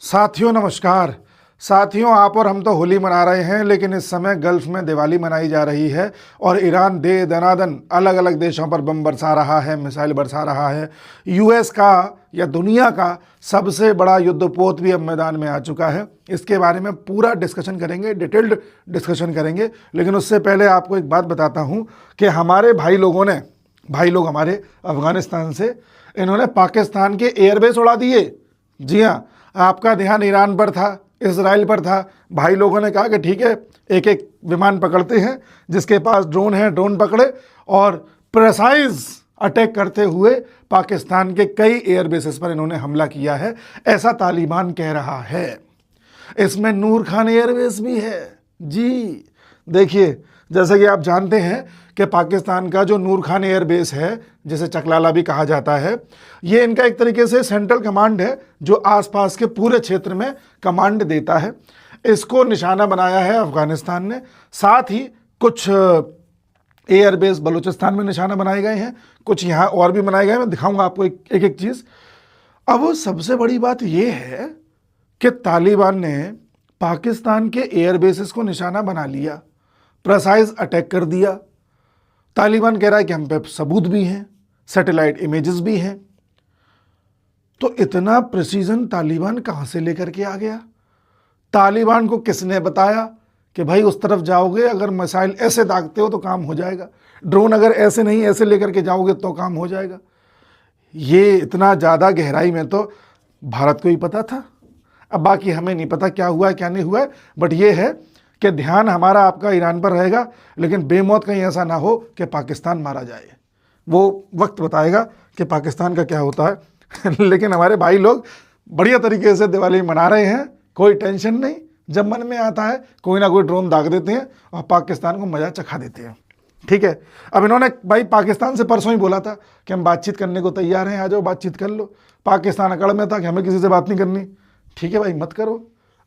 साथियों नमस्कार। साथियों, आप और हम तो होली मना रहे हैं, लेकिन इस समय गल्फ में दिवाली मनाई जा रही है और ईरान दे दनादन अलग अलग देशों पर बम बरसा रहा है, मिसाइल बरसा रहा है। यूएस का या दुनिया का सबसे बड़ा युद्धपोत भी अब मैदान में आ चुका है। इसके बारे में पूरा डिस्कशन करेंगे, डिटेल्ड डिस्कशन करेंगे। लेकिन उससे पहले आपको एक बात बताता हूँ कि हमारे भाई लोग हमारे अफगानिस्तान से, इन्होंने पाकिस्तान के एयरबेस उड़ा दिए। जी हाँ, आपका ध्यान ईरान पर था, इजराइल पर था। भाई लोगों ने कहा कि ठीक है, एक एक विमान पकड़ते हैं, जिसके पास ड्रोन है ड्रोन पकड़े, और प्रेसाइज अटैक करते हुए पाकिस्तान के कई एयरबेसेस पर इन्होंने हमला किया है, ऐसा तालिबान कह रहा है। इसमें नूर खान एयरबेस भी है। जी देखिए, जैसे कि आप जानते हैं कि पाकिस्तान का जो नूर खान एयरबेस है, जिसे चकलाला भी कहा जाता है, ये इनका एक तरीके से सेंट्रल कमांड है जो आसपास के पूरे क्षेत्र में कमांड देता है। इसको निशाना बनाया है अफगानिस्तान ने। साथ ही कुछ एयरबेस बलूचिस्तान में निशाना बनाए गए हैं, कुछ यहाँ और भी बनाए गए हैं। मैं दिखाऊंगा आपको एक एक चीज़। अब सबसे बड़ी बात यह है कि तालिबान ने पाकिस्तान के एयरबेसेस को निशाना बना लिया, प्रेसाइज अटैक कर दिया। तालिबान कह रहा है कि हम पे सबूत भी हैं, सैटेलाइट इमेजेस भी हैं। तो इतना प्रिसीजन तालिबान कहाँ से लेकर के आ गया? तालिबान को किसने बताया कि भाई उस तरफ जाओगे, अगर मिसाइल ऐसे दागते हो तो काम हो जाएगा, ड्रोन अगर ऐसे नहीं ऐसे लेकर के जाओगे तो काम हो जाएगा? ये इतना ज़्यादा गहराई में तो भारत को ही पता था। अब बाकी हमें नहीं पता क्या हुआ है क्या नहीं हुआ है, बट ये है कि ध्यान हमारा आपका ईरान पर रहेगा, लेकिन बेमौत कहीं ऐसा ना हो कि पाकिस्तान मारा जाए। वो वक्त बताएगा कि पाकिस्तान का क्या होता है। लेकिन हमारे भाई लोग बढ़िया तरीके से दिवाली मना रहे हैं, कोई टेंशन नहीं। जब मन में आता है कोई ना कोई ड्रोन दाग देते हैं और पाकिस्तान को मजा चखा देते हैं। ठीक है, अब इन्होंने भाई पाकिस्तान से परसों ही बोला था कि हम बातचीत करने को तैयार हैं, आ जाओ बातचीत कर लो। पाकिस्तान अकड़ में था कि हमें किसी से बात नहीं करनी। ठीक है भाई, मत करो,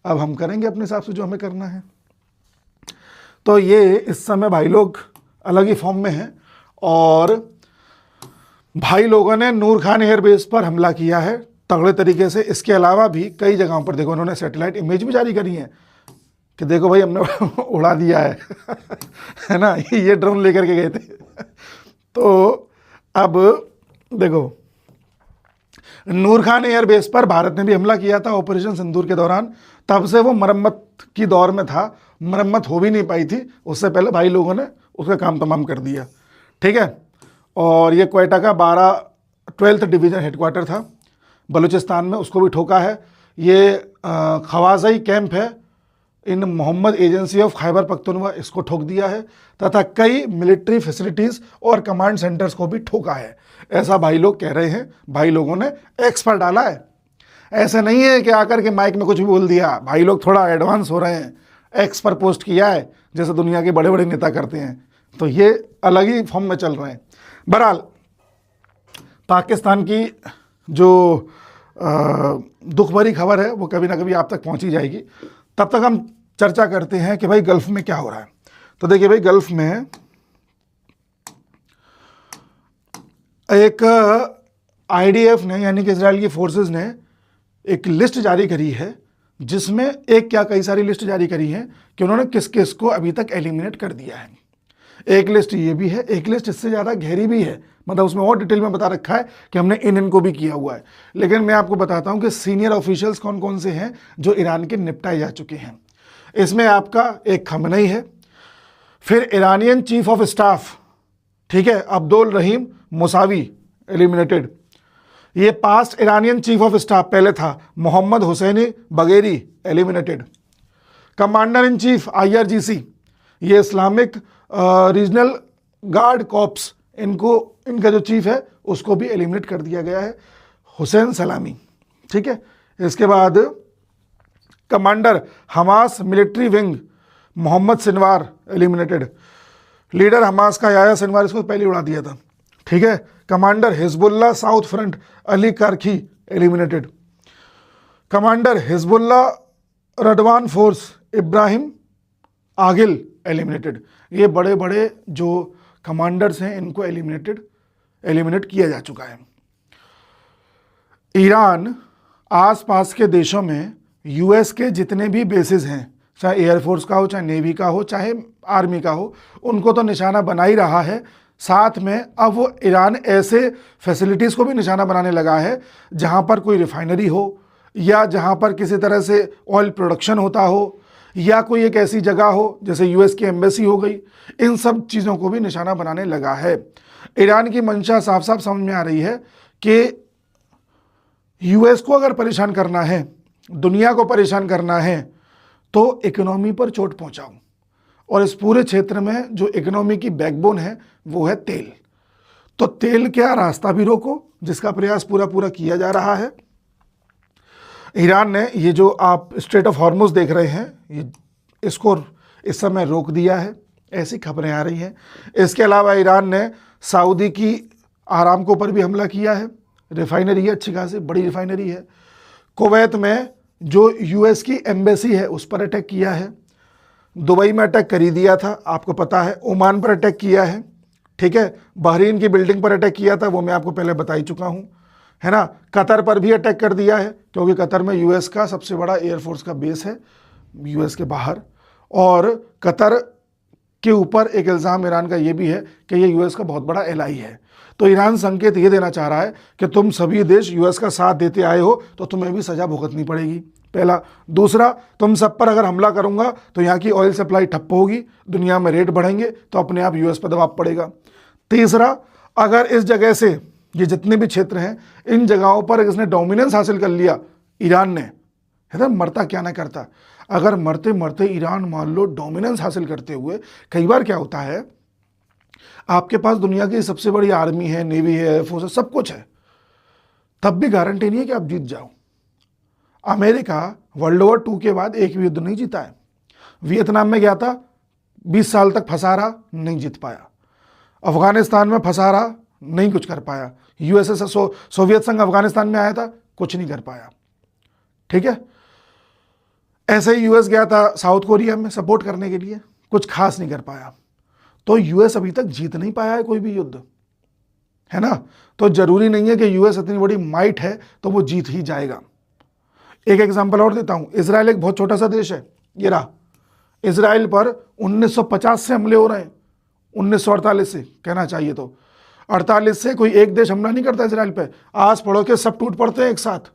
अब हम करेंगे अपने हिसाब से जो हमें करना है। तो ये इस समय भाई लोग अलग ही फॉर्म में हैं और भाई लोगों ने नूर खान एयरबेस पर हमला किया है तगड़े तरीके से। इसके अलावा भी कई जगहों पर देखो उन्होंने सैटेलाइट इमेज भी जारी करी हैं कि देखो भाई हमने उड़ा दिया है। है ना, ये ड्रोन लेकर के गए थे। तो अब देखो, नूर खान एयरबेस पर भारत ने भी हमला किया था ऑपरेशन सिंदूर के दौरान। तब से वो मरम्मत की दौर में था, मरम्मत हो भी नहीं पाई थी। उससे पहले भाई लोगों ने उसका काम तमाम कर दिया। ठीक है, और ये क्वेटा का 12th डिवीज़न हेडक्वार्टर था बलूचिस्तान में, उसको भी ठोका है। ये खवाजाई कैंप है इन मोहम्मद एजेंसी ऑफ खैबर पख्तूनख्वा, इसको ठोक दिया है, तथा कई मिलिट्री फैसिलिटीज़ और कमांड सेंटर्स को भी ठोका है, ऐसा भाई लोग कह रहे हैं। भाई लोगों ने एक्स पर डाला है। ऐसा नहीं है कि आकर के माइक में कुछ भी बोल दिया। भाई लोग थोड़ा एडवांस हो रहे हैं, एक्स पर पोस्ट किया है जैसे दुनिया के बड़े बड़े नेता करते हैं। तो ये अलग ही फॉर्म में चल रहे हैं। बहरहाल, पाकिस्तान की जो दुख भरी खबर है वो कभी ना कभी आप तक पहुंची जाएगी। तब तक हम चर्चा करते हैं कि भाई गल्फ में क्या हो रहा है। तो देखिए भाई, गल्फ में एक आईडीएफ ने यानी कि इजराइल की फोर्सेस ने एक लिस्ट जारी करी है, जिसमें एक क्या कई सारी लिस्ट जारी करी है कि उन्होंने किस किस को अभी तक एलिमिनेट कर दिया है। एक लिस्ट ये भी है, एक लिस्ट इससे ज़्यादा गहरी भी है, मतलब उसमें और डिटेल में बता रखा है कि हमने इनको भी किया हुआ है। लेकिन मैं आपको बताता हूं कि सीनियर ऑफिशियल्स कौन कौन से हैं जो ईरान के निपटाए जा चुके हैं। इसमें आपका एक खमनई है, फिर ईरानियन चीफ ऑफ स्टाफ, ठीक है, अब्दुल रहीम मुसावी एलिमिनेटेड। ये past Iranian chief of staff पहले था Mohammad Hosseini Bagheri eliminated. Commander in chief IRGC, ये इस्लामिक रीजनल गार्ड कॉप्स, इनका जो चीफ है उसको भी एलिमिनेट कर दिया गया है, हुसैन सलामी। ठीक है, इसके बाद commander Hamas military wing Mohammed Sinwar eliminated. Leader Hamas का याया सिनवार, इसको पहले उड़ा दिया था। ठीक है, commander Hezbollah south front Ali Karaki eliminated. Commander Hezbollah Radwan force Ibrahim Aqil eliminated. ये बड़े बड़े जो कमांडर्स हैं इनको एलिमिनेट किया जा चुका है। ईरान आसपास के देशों में यूएस के जितने भी बेसिस हैं, चाहे एयरफोर्स का हो, चाहे नेवी का हो, चाहे आर्मी का हो, उनको तो निशाना बना ही रहा है। साथ में अब वो ईरान ऐसे फैसिलिटीज़ को भी निशाना बनाने लगा है जहां पर कोई रिफाइनरी हो, या जहां पर किसी तरह से ऑयल प्रोडक्शन होता हो, या कोई एक ऐसी जगह हो जैसे यूएस की एम्बेसी हो गई, इन सब चीज़ों को भी निशाना बनाने लगा है। ईरान की मंशा साफ साफ समझ में आ रही है कि यूएस को अगर परेशान करना है, दुनिया को परेशान करना है, तो इकोनॉमी पर चोट पहुंचाऊं, और इस पूरे क्षेत्र में जो इकोनॉमी की बैकबोन है वो है तेल। तो तेल क्या रास्ता भी रोको, जिसका प्रयास पूरा पूरा किया जा रहा है। ईरान ने ये जो आप स्ट्रेट ऑफ हॉर्मुज देख रहे हैं, इसको इस समय रोक दिया है, ऐसी खबरें आ रही हैं। इसके अलावा ईरान ने सऊदी की आरामको पर भी हमला किया है। रिफाइनरी है, अच्छी खासी बड़ी रिफाइनरी है। कुवैत में जो यूएस की एम्बेसी है उस पर अटैक किया है। दुबई में अटैक कर ही दिया था, आपको पता है। ओमान पर अटैक किया है, ठीक है। बहरीन की बिल्डिंग पर अटैक किया था, वो मैं आपको पहले बता ही चुका हूँ, है ना। कतर पर भी अटैक कर दिया है, क्योंकि कतर में यूएस का सबसे बड़ा एयरफोर्स का बेस है, यूएस के बाहर। और कतर के ऊपर एक इल्ज़ाम ईरान का ये भी है कि ये यूएस का बहुत बड़ा एलाई है। तो ईरान संकेत ये देना चाह रहा है कि तुम सभी देश यूएस का साथ देते आए हो तो तुम्हें भी सजा भुगतनी पड़ेगी, पहला। दूसरा, तुम सब पर अगर हमला करूंगा तो यहाँ की ऑयल सप्लाई ठप्प होगी, दुनिया में रेट बढ़ेंगे, तो अपने आप यूएस पर दबाव पड़ेगा। तीसरा, अगर इस जगह से ये जितने भी क्षेत्र हैं, इन जगहों पर इसने डोमिनेंस हासिल कर लिया ईरान ने, है ना, मरता क्या ना करता। अगर मरते मरते ईरान मान लो डोमिनेंस हासिल करते हुए, कई बार क्या होता है, आपके पास दुनिया की सबसे बड़ी आर्मी है, नेवी है, एयरफोर्स है, सब कुछ है, तब भी गारंटी नहीं है कि आप जीत जाओ। अमेरिका वर्ल्ड वॉर 2 के बाद एक भी युद्ध नहीं जीता है। वियतनाम में गया था, 20 साल तक फंसा रहा, नहीं जीत पाया। अफगानिस्तान में फंसा रहा, नहीं कुछ कर पाया। यूएसएसआर सोवियत संघ अफगानिस्तान में आया था, कुछ नहीं कर पाया, ठीक है। ऐसे ही यूएस गया था साउथ कोरिया में सपोर्ट करने के लिए, कुछ खास नहीं कर पाया। तो यूएस अभी तक जीत नहीं पाया है कोई भी युद्ध, है ना। तो जरूरी नहीं है कि यूएस इतनी बड़ी माइट है तो वो जीत ही जाएगा। एक एग्जांपल और देता हूं, इजराइल एक बहुत छोटा सा देश है, ये रहा। इजराइल पर 1950 से हमले हो रहे हैं, 1948 से कहना चाहिए, तो 48 से कोई एक देश हमला नहीं करता इजराइल पे, आस पड़ोस के सब टूट पड़ते हैं एक साथ।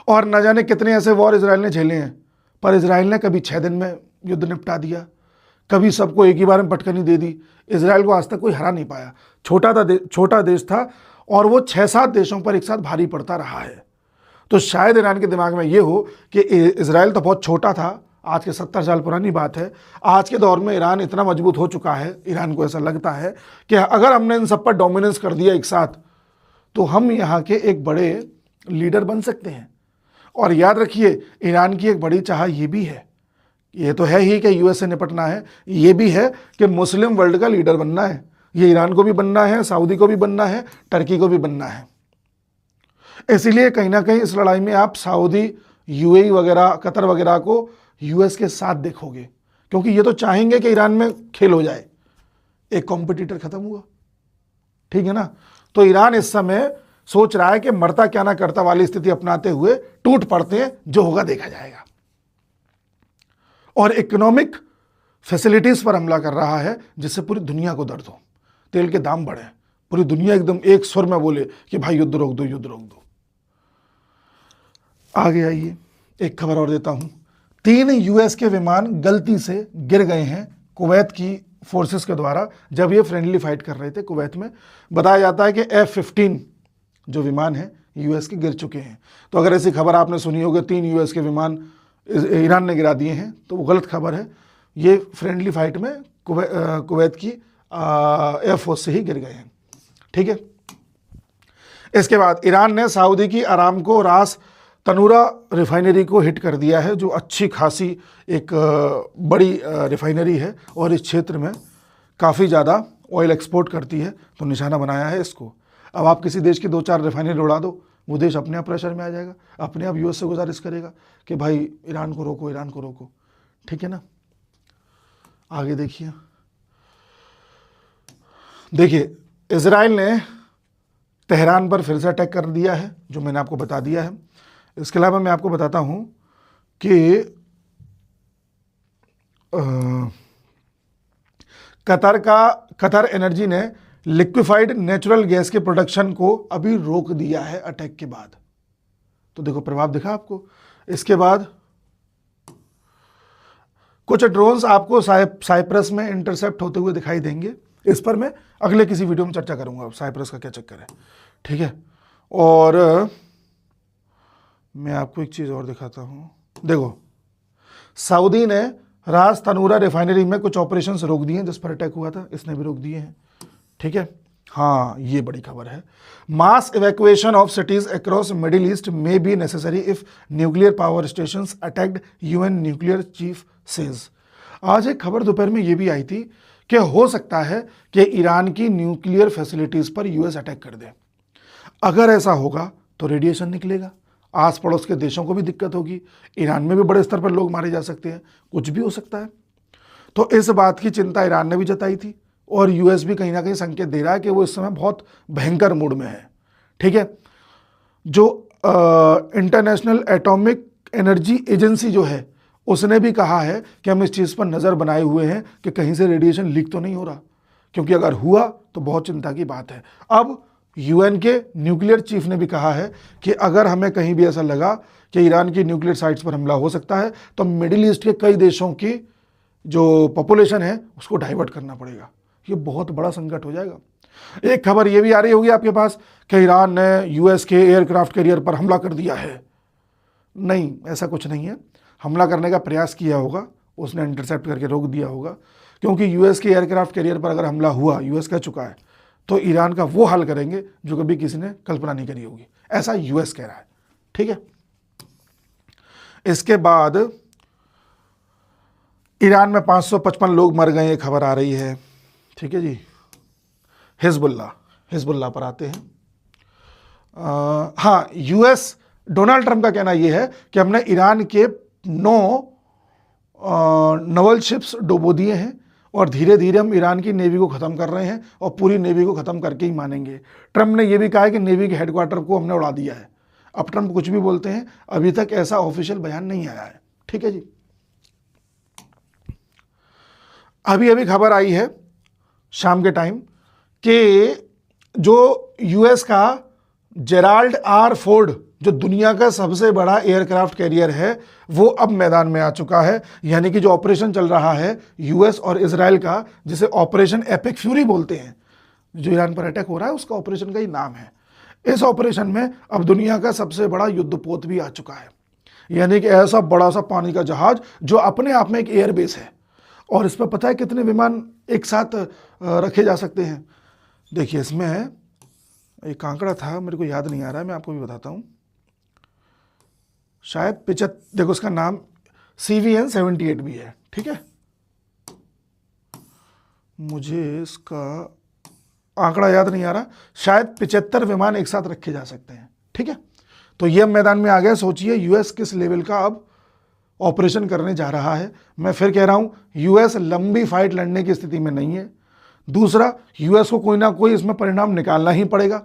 और न जाने कितने ऐसे वॉर इजराइल ने झेले हैं, पर इजराइल ने कभी 6 दिन में युद्ध निपटा दिया, कभी सबको एक ही बार में पटकनी दे दी। इजराइल को आज तक कोई हरा नहीं पाया। छोटा देश था और वो 6-7 देशों पर एक साथ भारी पड़ता रहा है। तो शायद ईरान के दिमाग में ये हो कि इजराइल तो बहुत छोटा था, आज के 70 साल पुरानी बात है, आज के दौर में ईरान इतना मजबूत हो चुका है, ईरान को ऐसा लगता है कि अगर हमने इन सब पर डोमिनेंस कर दिया एक साथ, तो हम यहाँ के एक बड़े लीडर बन सकते हैं। और याद रखिए, ईरान की एक बड़ी चाह ये भी है, ये तो है ही कि यूएस से निपटना है, ये भी है कि मुस्लिम वर्ल्ड का लीडर बनना है। ये ईरान को भी बनना है, सऊदी को भी बनना है, टर्की को भी बनना है। इसीलिए कहीं ना कहीं इस लड़ाई में आप सऊदी, यूएई वगैरह, कतर वगैरह को यूएस के साथ देखोगे, क्योंकि ये तो चाहेंगे कि ईरान में खेल हो जाए, एक कॉम्पिटिटर खत्म हुआ, ठीक है ना। तो ईरान इस समय सोच रहा है कि मरता क्या ना करता वाली स्थिति अपनाते हुए टूट पड़ते हैं, जो होगा देखा जाएगा। और इकोनॉमिक फैसिलिटीज पर हमला कर रहा है, जिससे पूरी दुनिया को दर्द हो। तेल के दाम बढ़े, पूरी दुनिया एकदम एक सुर में बोले कि भाई युद्ध रोक दो, युद्ध रोक दो। आगे आइए, एक खबर और देता हूं। 3 यूएस के विमान गलती से गिर गए हैं कुवैत की फोर्सेस के द्वारा, जब ये फ्रेंडली फाइट कर रहे थे कुवैत में। बताया जाता है कि F-15 जो विमान है यूएस के गिर चुके हैं। तो अगर ऐसी खबर आपने सुनी होगी 3 यूएस के विमान ईरान ने गिरा दिए हैं, तो वो गलत खबर है। ये फ्रेंडली फाइट में कुवैत की एयरफोर्स से ही गिर गए हैं, ठीक है। इसके बाद ईरान ने सऊदी की आरामको रास तनूरा रिफाइनरी को हिट कर दिया है, जो अच्छी खासी एक बड़ी रिफाइनरी है और इस क्षेत्र में काफ़ी ज़्यादा ऑयल एक्सपोर्ट करती है, तो निशाना बनाया है इसको। अब आप किसी देश की 2-4 रिफाइनरी उड़ा दो, वो देश अपने आप प्रेशर में आ जाएगा, अपने आप यूएस से गुजारिश करेगा कि भाई ईरान को रोको, ईरान को रोको, ठीक है ना। आगे देखिए, इजराइल ने तेहरान पर फिर से अटैक कर दिया है, जो मैंने आपको बता दिया है। इसके अलावा मैं आपको बताता हूं कि कतर एनर्जी ने लिक्विफाइड नेचुरल गैस के प्रोडक्शन को अभी रोक दिया है अटैक के बाद। तो देखो प्रभाव दिखा आपको। इसके बाद कुछ ड्रोन्स आपको साइप्रस में इंटरसेप्ट होते हुए दिखाई देंगे। इस पर मैं अगले किसी वीडियो में चर्चा करूंगा साइप्रस का क्या चक्कर है, ठीक है। और मैं आपको एक चीज और दिखाता हूं। देखो सऊदी ने रास तनूरा रिफाइनरी में कुछ ऑपरेशंस रोक दिए हैं जिस पर अटैक हुआ था, इसने भी रोक दिए हैं, ठीक है। हाँ, ये बड़ी खबर है। Mass evacuation of cities across Middle East may be necessary if nuclear power stations attacked, UN nuclear chief says. आज एक खबर दोपहर में ये भी आई थी कि हो सकता है कि ईरान की न्यूक्लियर फैसिलिटीज पर यूएस अटैक कर दे। अगर ऐसा होगा तो रेडिएशन निकलेगा, आस पड़ोस के देशों को भी दिक्कत होगी, ईरान में भी बड़े स्तर पर लोग मारे जा सकते हैं, कुछ भी हो सकता है। तो इस बात की चिंता ईरान ने भी जताई थी और यूएस भी कहीं ना कहीं संकेत दे रहा है कि वो इस समय बहुत भयंकर मूड में है, ठीक है। जो इंटरनेशनल एटॉमिक एनर्जी एजेंसी जो है उसने भी कहा है कि हम इस चीज़ पर नज़र बनाए हुए हैं कि कहीं से रेडिएशन लीक तो नहीं हो रहा, क्योंकि अगर हुआ तो बहुत चिंता की बात है। अब यूएन के न्यूक्लियर चीफ ने भी कहा है कि अगर हमें कहीं भी ऐसा लगा कि ईरान की न्यूक्लियर साइट्स पर हमला हो सकता है तो मिडिल ईस्ट के कई देशों की जो पॉपुलेशन है उसको डाइवर्ट करना पड़ेगा। ये बहुत बड़ा संकट हो जाएगा। एक खबर ये भी आ रही होगी आपके पास कि ईरान ने यूएस के एयरक्राफ्ट कैरियर पर हमला कर दिया है। नहीं, ऐसा कुछ नहीं है। हमला करने का प्रयास किया होगा, उसने इंटरसेप्ट करके रोक दिया होगा, क्योंकि यूएस के एयरक्राफ्ट कैरियर पर अगर हमला हुआ, यूएस कह चुका है, तो ईरान का वो हाल करेंगे जो कभी किसी ने कल्पना नहीं करी होगी, ऐसा यूएस कह रहा है, ठीक है। इसके बाद ईरान में 555 लोग मर गए, ये खबर आ रही है, ठीक है जी। हिजबुल्लाह पर आते हैं। हाँ, यूएस डोनाल्ड ट्रंप का कहना यह है कि हमने ईरान के 9 नवल शिप्स डुबो दिए हैं और धीरे धीरे हम ईरान की नेवी को ख़त्म कर रहे हैं और पूरी नेवी को ख़त्म करके ही मानेंगे। ट्रंप ने यह भी कहा है कि नेवी के हेडक्वार्टर को हमने उड़ा दिया है। अब ट्रंप कुछ भी बोलते हैं, अभी तक ऐसा ऑफिशियल बयान नहीं आया है, ठीक है जी। अभी अभी खबर आई है शाम के टाइम कि जो यूएस का जेराल्ड आर फोर्ड, जो दुनिया का सबसे बड़ा एयरक्राफ्ट कैरियर है, वो अब मैदान में आ चुका है। यानी कि जो ऑपरेशन चल रहा है यूएस और इजराइल का, जिसे ऑपरेशन एपिक फ्यूरी बोलते हैं, जो ईरान पर अटैक हो रहा है उसका ऑपरेशन का ही नाम है। इस ऑपरेशन में अब दुनिया का सबसे बड़ा युद्धपोत भी आ चुका है। यानी कि ऐसा बड़ा सा पानी का जहाज जो अपने आप में एक एयरबेस है, और इस पर पता है कितने विमान एक साथ रखे जा सकते हैं। देखिए, इसमें एक आंकड़ा था, मेरे को याद नहीं आ रहा है, मैं आपको भी बताता हूँ। शायद 75, देखो उसका नाम CVN 78 भी है, ठीक है। मुझे इसका आंकड़ा याद नहीं आ रहा, शायद 75 विमान एक साथ रखे जा सकते हैं, ठीक है। तो ये अब मैदान में आ गया। सोचिए यूएस किस लेवल का अब ऑपरेशन करने जा रहा है। मैं फिर कह रहा हूं, यूएस लंबी फाइट लड़ने की स्थिति में नहीं है। दूसरा, यूएस को कोई ना कोई इसमें परिणाम निकालना ही पड़ेगा।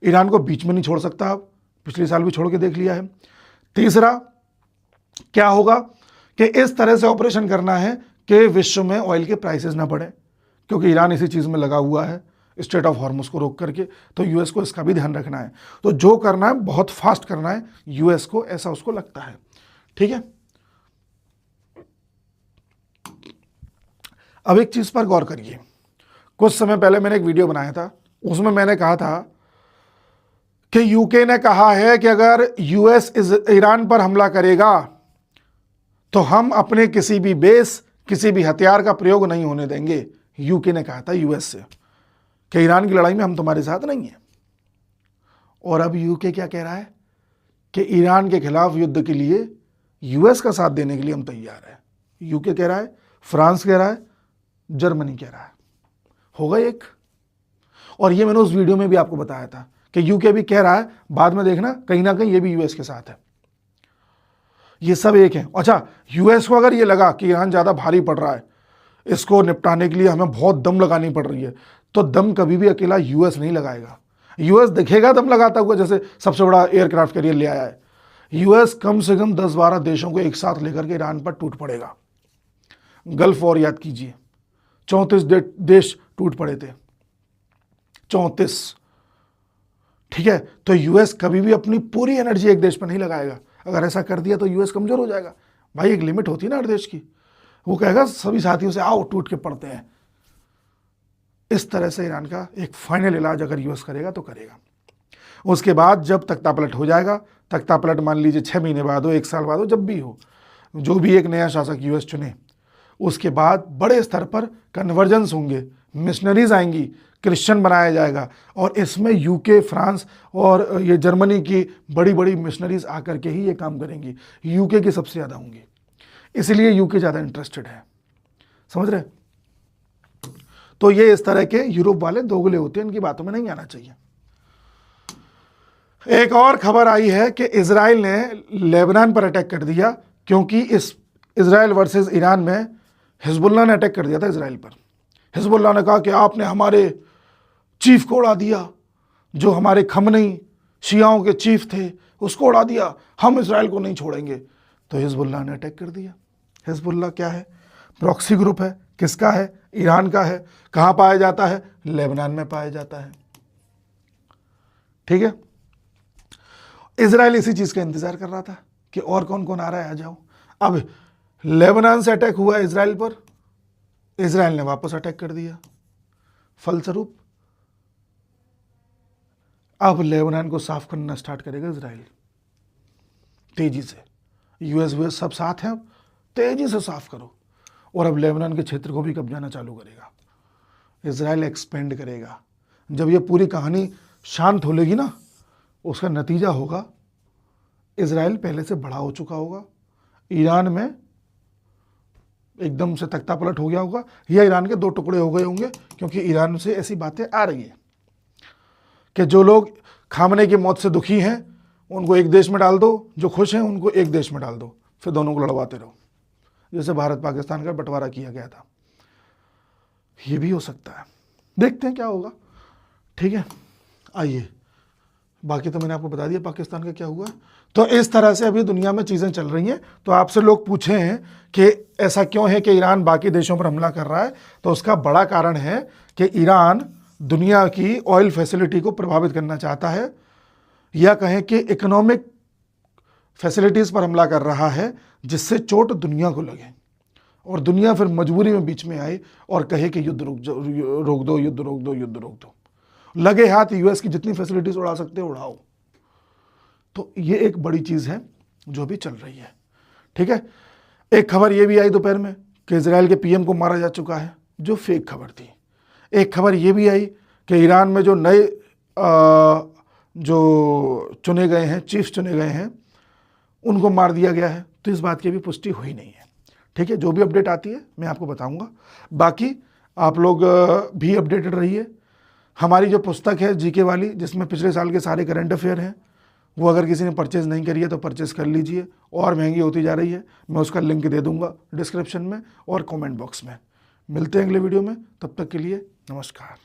ईरान को बीच में नहीं छोड़ सकता, अब पिछले साल भी छोड़ के देख लिया है। तीसरा, क्या होगा कि इस तरह से ऑपरेशन करना है कि विश्व में ऑयल के प्राइसेस ना बढ़े, क्योंकि ईरान इसी चीज़ में लगा हुआ है, स्ट्रेट ऑफ हॉर्मुज को रोक करके। तो यूएस को इसका भी ध्यान रखना है। तो जो करना है बहुत फास्ट करना है यूएस को, ऐसा उसको लगता है, ठीक है। अब एक चीज़ पर गौर करिए। कुछ समय पहले मैंने एक वीडियो बनाया था, उसमें मैंने कहा था कि यूके ने कहा है कि अगर यूएस ईरान पर हमला करेगा तो हम अपने किसी भी बेस, किसी भी हथियार का प्रयोग नहीं होने देंगे। यूके ने कहा था यूएस से कि ईरान की लड़ाई में हम तुम्हारे साथ नहीं हैं। और अब यूके क्या कह रहा है कि ईरान के खिलाफ युद्ध के लिए यूएस का साथ देने के लिए हम तैयार हैं। यूके कह रहा है, फ्रांस कह रहा है, जर्मनी कह रहा है। होगा एक। और ये मैंने उस वीडियो में भी आपको बताया था कि यूके भी कह रहा है, बाद में देखना कहीं ना कहीं ये भी यूएस के साथ है। ये सब एक है। अच्छा, यूएस को अगर ये लगा कि ईरान ज़्यादा भारी पड़ रहा है, इसको निपटाने के लिए हमें बहुत दम लगानी पड़ रही है, तो दम कभी भी अकेला यूएस नहीं लगाएगा। यूएस दिखेगा दम लगाता हुआ, जैसे सबसे बड़ा एयरक्राफ्ट कैरियर ले आया है, यूएस कम से कम 10-12 देशों को एक साथ लेकर के ईरान पर टूट पड़ेगा। गल्फ वॉर याद कीजिए, 34 देश टूट पड़े थे, 34। ठीक है, तो यूएस कभी भी अपनी पूरी एनर्जी एक देश पर नहीं लगाएगा। अगर ऐसा कर दिया तो यूएस कमजोर हो जाएगा। भाई एक लिमिट होती है ना हर देश की, वो कहेगा सभी साथियों से आओ टूट के पड़ते हैं। इस तरह से ईरान का एक फाइनल इलाज अगर यूएस करेगा तो करेगा। उसके बाद जब तख्तापलट हो जाएगा, तख्तापलट मान लीजिए 6 महीने बाद हो, 1 साल बाद हो, जब भी हो, जो भी एक नया शासक यूएस चुने, उसके बाद बड़े स्तर पर कन्वर्जेंस होंगे, मिशनरीज आएंगी, क्रिश्चियन बनाया जाएगा, और इसमें यूके, फ्रांस और ये जर्मनी की बड़ी बड़ी मिशनरीज आकर के ही ये काम करेंगी। यूके की सबसे ज़्यादा होंगी, इसलिए यूके ज़्यादा इंटरेस्टेड है। समझ रहे? तो ये इस तरह के यूरोप वाले दोगले होते हैं, इनकी बातों में नहीं आना चाहिए। एक और खबर आई है कि इजराइल ने लेबनान पर अटैक कर दिया, क्योंकि इस इजराइल वर्सेस ईरान में हिजबुल्लाह ने अटैक कर दिया था इजराइल पर। हिजबुल्लाह ने कहा कि आपने हमारे चीफ को उड़ा दिया, जो हमारे खमनी शियाओं के चीफ थे उसको उड़ा दिया, हम इजराइल को नहीं छोड़ेंगे। तो हिजबुल्लाह ने अटैक कर दिया। हिजबुल्लाह क्या है? प्रॉक्सी ग्रुप है। किसका है? ईरान का है। कहाँ पाया जाता है? लेबनान में पाया जाता है। ठीक है, इजराइल इसी चीज़ का इंतज़ार कर रहा था कि और कौन कौन आ रहा है, आ जाओ। अब लेबनान से अटैक हुआ इजराइल पर, इजराइल ने वापस अटैक कर दिया। फलस्वरूप अब लेबनान को साफ करना स्टार्ट करेगा इजराइल तेजी से। यूएस सब साथ हैं, अब तेजी से साफ करो। और अब लेबनान के क्षेत्र को भी कब्जाना चालू करेगा। इजराइल एक्सपेंड करेगा। जब ये पूरी कहानी शांत हो लेगी ना, उसका नतीजा होगा इजराइल पहले से बड़ा हो चुका होगा, ईरान में एकदम से तख्तापलट हो गया होगा, या ईरान के 2 टुकड़े हो गए होंगे। क्योंकि ईरान से ऐसी बातें आ रही हैं कि जो लोग खामने की मौत से दुखी हैं उनको एक देश में डाल दो, जो खुश हैं उनको एक देश में डाल दो, फिर दोनों को लड़वाते रहो, जैसे भारत पाकिस्तान का बंटवारा किया गया था। ये भी हो सकता है, देखते हैं क्या होगा। ठीक है, आइए, बाकी तो मैंने आपको बता दिया पाकिस्तान का क्या हुआ। तो इस तरह से अभी दुनिया में चीज़ें चल रही हैं। तो आपसे लोग पूछे हैं कि ऐसा क्यों है कि ईरान बाकी देशों पर हमला कर रहा है, तो उसका बड़ा कारण है कि ईरान दुनिया की ऑयल फैसिलिटी को प्रभावित करना चाहता है, या कहें कि इकोनॉमिक फैसिलिटीज़ पर हमला कर रहा है, जिससे चोट दुनिया को लगे और दुनिया फिर मजबूरी में बीच में आए और कहे कि युद्ध रोक दो, युद्ध रोक दो, युद्ध रोक दो। लगे हाथ यूएस की जितनी फैसिलिटीज उड़ा सकते हो उड़ाओ। तो ये एक बड़ी चीज़ है जो भी चल रही है। ठीक है, एक खबर ये भी आई दोपहर में कि इजराइल के पीएम को मारा जा चुका है, जो फेक खबर थी। एक खबर ये भी आई कि ईरान में जो नए जो चुने गए हैं, चीफ चुने गए हैं, उनको मार दिया गया है। तो इस बात की भी पुष्टि हुई नहीं है। ठीक है, जो भी अपडेट आती है मैं आपको बताऊंगा। बाकी आप लोग भी अपडेटेड रहिए। हमारी जो पुस्तक है जीके वाली, जिसमें पिछले साल के सारे करंट अफेयर हैं, वो अगर किसी ने परचेज़ नहीं करी है तो परचेज़ कर लीजिए। और महंगी होती जा रही है, मैं उसका लिंक दे दूंगा डिस्क्रिप्शन में और कमेंट बॉक्स में। मिलते हैं अगले वीडियो में, तब तक के लिए नमस्कार।